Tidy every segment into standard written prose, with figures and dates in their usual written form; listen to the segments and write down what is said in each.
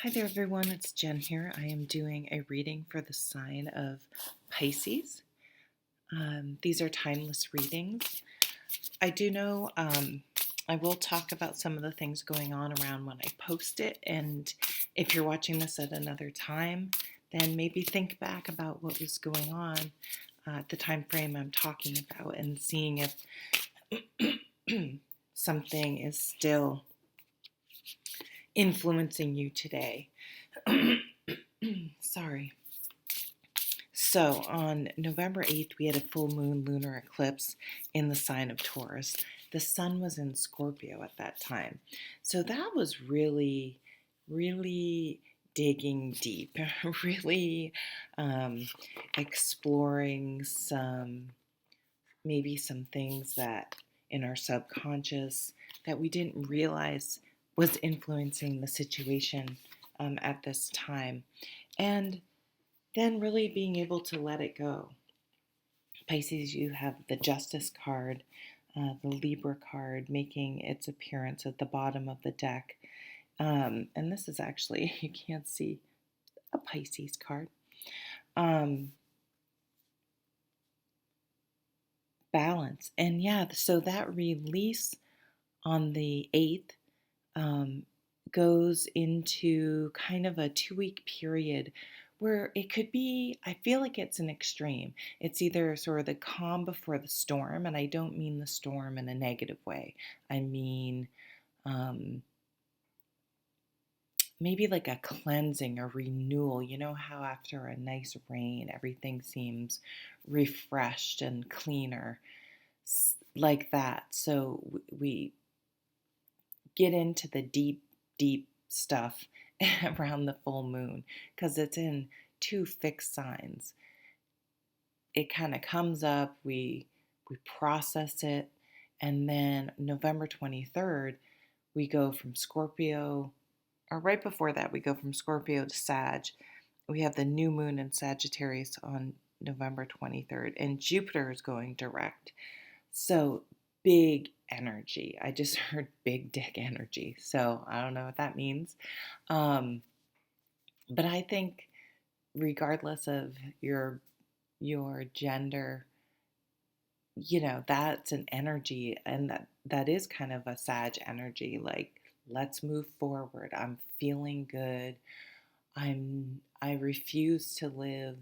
Hi there, everyone. It's Jen here. I am doing a reading for the sign of Pisces. These are timeless readings. I do know I will talk about some of the things going on around when I post it. And if you're watching this at another time, then maybe think back about what was going on at the time frame I'm talking about and seeing if something is still influencing you today. Sorry. So on November 8th, we had a full moon lunar eclipse in the sign of Taurus. The sun was in Scorpio at that time. So that was really, really digging deep, really exploring maybe some things that in our subconscious that we didn't realize was influencing the situation at this time. And then really being able to let it go. Pisces, you have the Justice card, the Libra card making its appearance at the bottom of the deck. And this is actually, you can't see a Pisces card. Balance. And yeah, so that release on the 8th goes into kind of a 2-week period where it could be, I feel like it's an extreme. It's either sort of the calm before the storm, and I don't mean the storm in a negative way. I mean, maybe like a cleansing, a renewal. You know how after a nice rain, everything seems refreshed and cleaner, like that. So we get into the deep, deep stuff around the full moon because it's in two fixed signs. It kind of comes up, we process it, and then November 23rd, we go from Scorpio, or right before that, we go from Scorpio to Sag. We have the new moon in Sagittarius on November 23rd, and Jupiter is going direct. So big energy. I just heard big dick energy. So I don't know what that means. But I think regardless of your gender, that's an energy, and that is kind of a Sag energy. Like, let's move forward. I'm feeling good. I refuse to live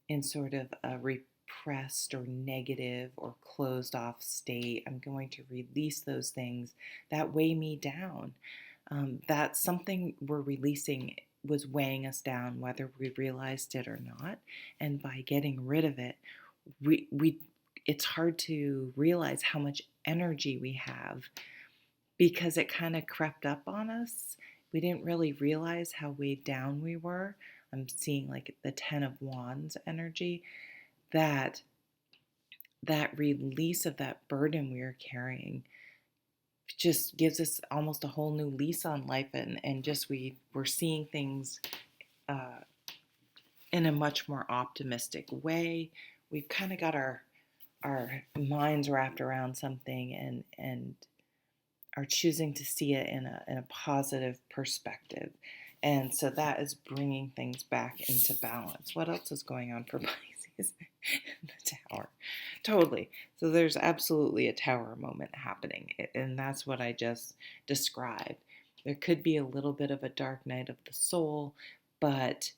in sort of a repressed or negative or closed off state. I'm going to release those things that weigh me down. That's something we're releasing was weighing us down, whether we realized it or not. And by getting rid of it, we it's hard to realize how much energy we have because it kind of crept up on us. We didn't really realize how weighed down we were. I'm seeing like the 10 of Wands energy, that release of that burden we are carrying just gives us almost a whole new lease on life, and just we're seeing things in a much more optimistic way. We've kind of got our minds wrapped around something and are choosing to see it in a positive perspective. And so that is bringing things back into balance. What else is going on for Pisces? The Tower. Totally. So there's absolutely a Tower moment happening. And that's what I just described. There could be a little bit of a dark night of the soul, but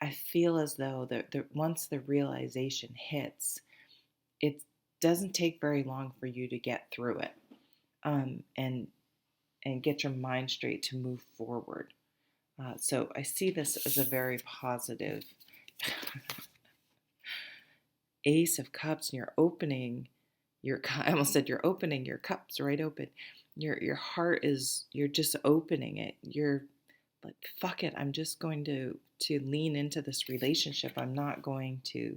I feel as though that once the realization hits, it doesn't take very long for you to get through it, and get your mind straight to move forward. So I see this as a very positive Ace of Cups, and you're opening I almost said you're opening your cups right open. Your heart is, you're just opening it. You're like, fuck it, I'm just going to lean into this relationship. I'm not going to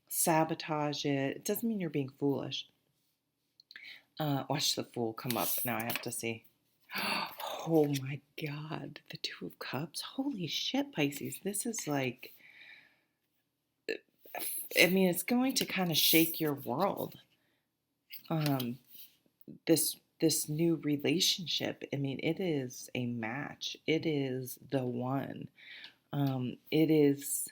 sabotage it. It doesn't mean you're being foolish. Watch the Fool come up. Now I have to see. Oh my God, the Two of Cups. Holy shit, Pisces. This is like, I mean, it's going to kind of shake your world. This this new relationship, I mean, it is a match. It is the one. It is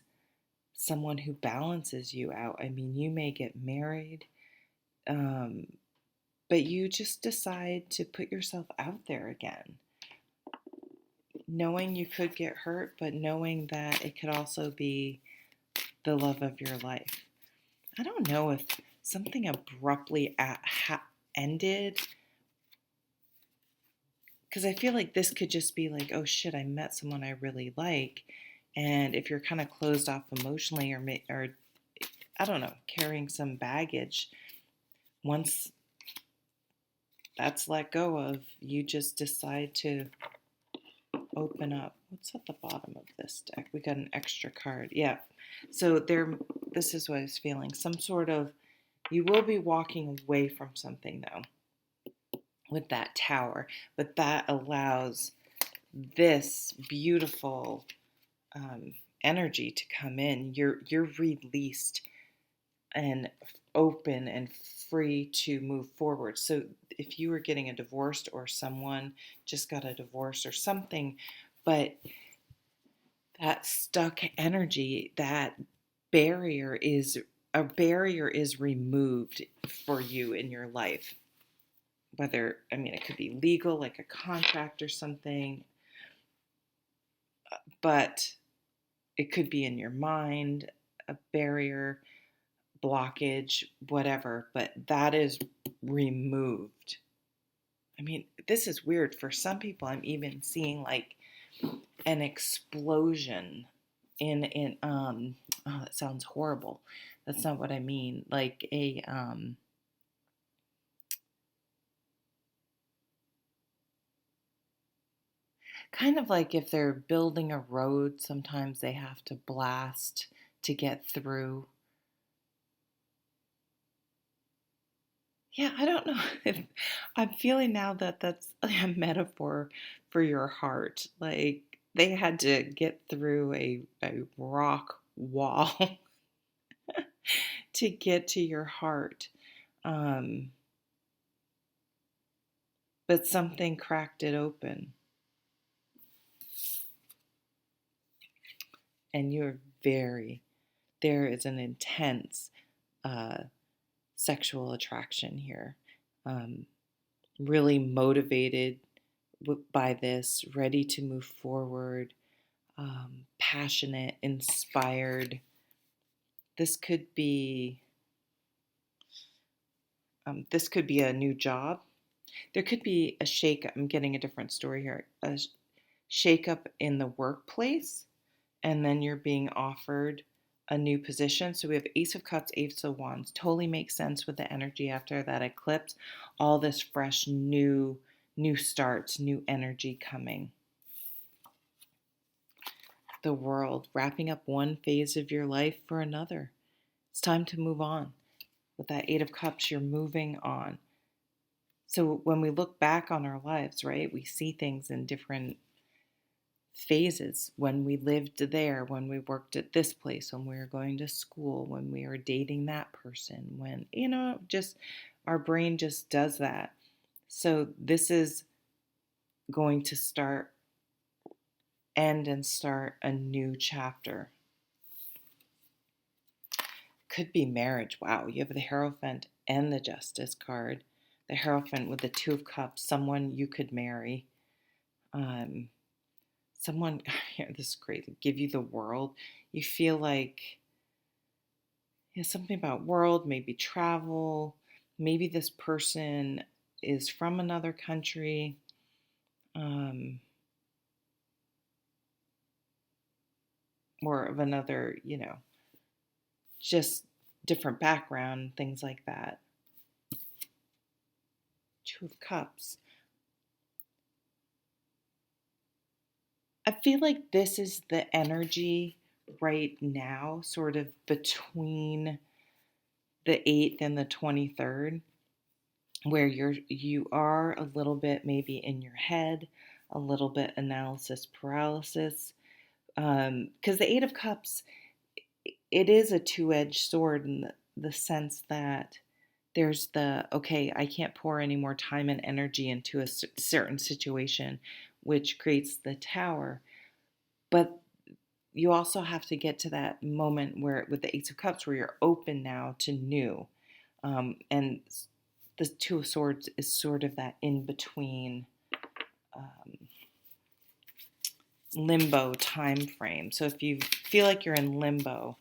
someone who balances you out. I mean, you may get married, um, but you just decide to put yourself out there again, knowing you could get hurt, but knowing that it could also be the love of your life. I don't know if something abruptly ended, because I feel like this could just be like, oh shit, I met someone I really like. And if you're kind of closed off emotionally, or I don't know, carrying some baggage, once that's let go of, you just decide to open up. What's at the bottom of this deck? We got an extra card. Yeah. So this is what I was feeling. Some sort of, you will be walking away from something though with that tower, but that allows this beautiful um, energy to come in. You're released and open and free to move forward. So if you were getting a divorce, or someone just got a divorce or something, but that stuck energy, that barrier is a barrier is removed for you in your life. Whether, I mean, it could be legal, like a contract or something, but it could be in your mind, a barrier, blockage, whatever, but that is removed. I mean, this is weird. For some people, I'm even seeing like an explosion in oh, that sounds horrible. That's not what I mean. Like a kind of like if they're building a road, sometimes they have to blast to get through. Yeah, I don't know if I'm feeling now that that's a metaphor for your heart. Like they had to get through a rock wall to get to your heart. Um, but something cracked it open, and there is an intense uh, sexual attraction here. Um, really motivated by this, ready to move forward, passionate, inspired. This could be this could be a new job. There could be a shake. I'm getting a different story here. A shake up in the workplace, and then you're being offered a new position. So we have Ace of Cups, Ace of Wands. Totally makes sense with the energy after that eclipse. All this fresh, new starts, new energy coming. The world, wrapping up one phase of your life for another. It's time to move on. With that Eight of Cups, you're moving on. So when we look back on our lives, right, we see things in different phases. When we lived there, when we worked at this place, when we were going to school, when we were dating that person, when, just our brain just does that. So this is going to end and start a new chapter. Could be marriage. Wow, you have the Hierophant and the Justice card. The Hierophant with the Two of Cups, someone you could marry. Um, Someone, this is crazy, give you the world. You feel like, something about world, maybe travel. Maybe this person is from another country. Um, or of another, just different background, things like that. Two of Cups. I feel like this is the energy right now, sort of between the 8th and the 23rd, where you are a little bit maybe in your head, a little bit analysis paralysis. Because the Eight of Cups, it is a two-edged sword in the sense that There's the, okay, I can't pour any more time and energy into a certain situation, which creates the tower. But you also have to get to that moment where, with the Ace of Cups, where you're open now to new. And the Two of Swords is sort of that in between um, limbo time frame. So if you feel like you're in limbo,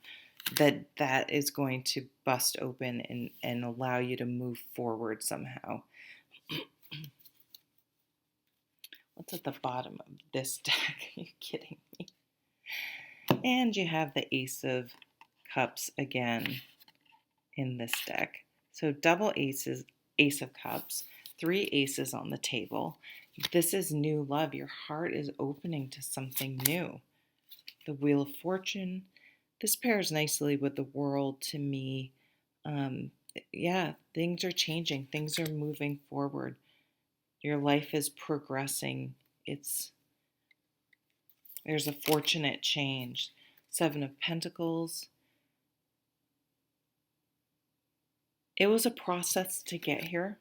that is going to bust open and allow you to move forward somehow. What's at the bottom of this deck? Are you kidding me? And you have the Ace of Cups again in this deck. So double aces, Ace of Cups, 3 aces on the table. This is new love. Your heart is opening to something new. The Wheel of Fortune. This pairs nicely with the World to me. Um, yeah, things are changing. Things are moving forward. Your life is progressing. There's a fortunate change. 7 of Pentacles. It was a process to get here.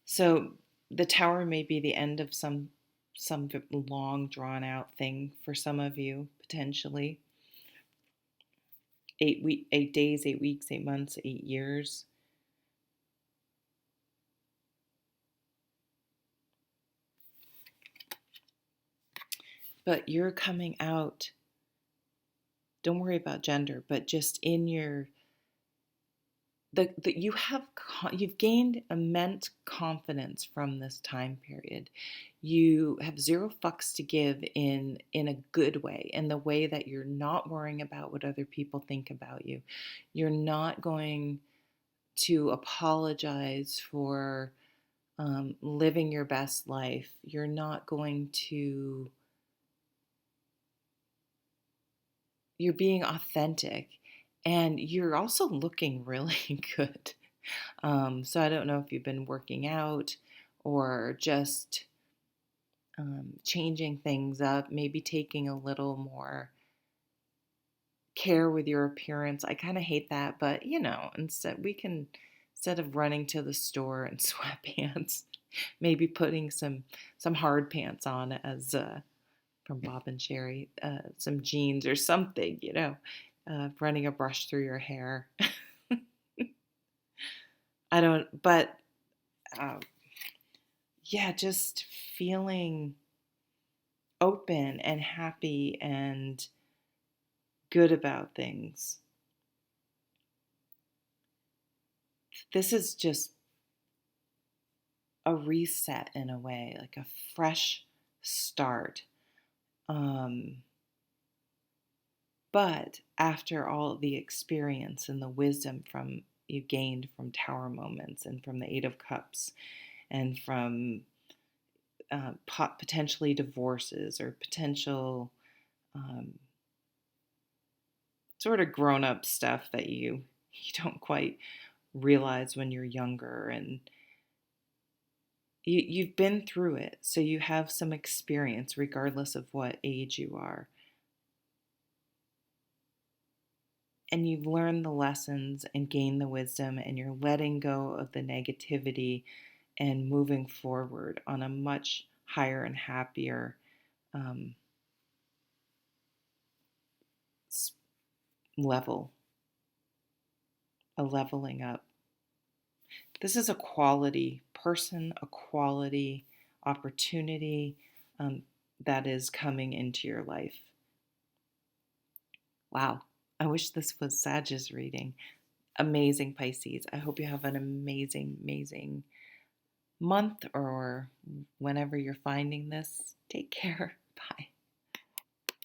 So the Tower may be the end of some long drawn out thing for some of you, potentially. 8 days, 8 weeks, 8 months, 8 years. But you're coming out. Don't worry about gender, but just in your you've gained immense confidence from this time period. You have zero fucks to give in a good way, in the way that you're not worrying about what other people think about you. You're not going to apologize for living your best life. You're not going to. You're being authentic, and you're also looking really good. So I don't know if you've been working out or just changing things up, maybe taking a little more care with your appearance. I kind of hate that, but instead of running to the store in sweatpants, maybe putting some hard pants on, as from Bob and Sherry, some jeans or something, running a brush through your hair. I don't, but um, yeah, just feeling open and happy and good about things. This is just a reset in a way, like a fresh start. But after all the experience and the wisdom from you gained from Tower moments and from the Eight of Cups and from potentially divorces or potential sort of grown-up stuff that you don't quite realize when you're younger, and you've been through it, so you have some experience regardless of what age you are, and you've learned the lessons and gained the wisdom, and you're letting go of the negativity and moving forward on a much higher and happier um, level, a leveling up. This is a quality person, a quality opportunity that is coming into your life. Wow. I wish this was Sag's reading. Amazing, Pisces. I hope you have an amazing, amazing month, or whenever you're finding this. Take care. Bye.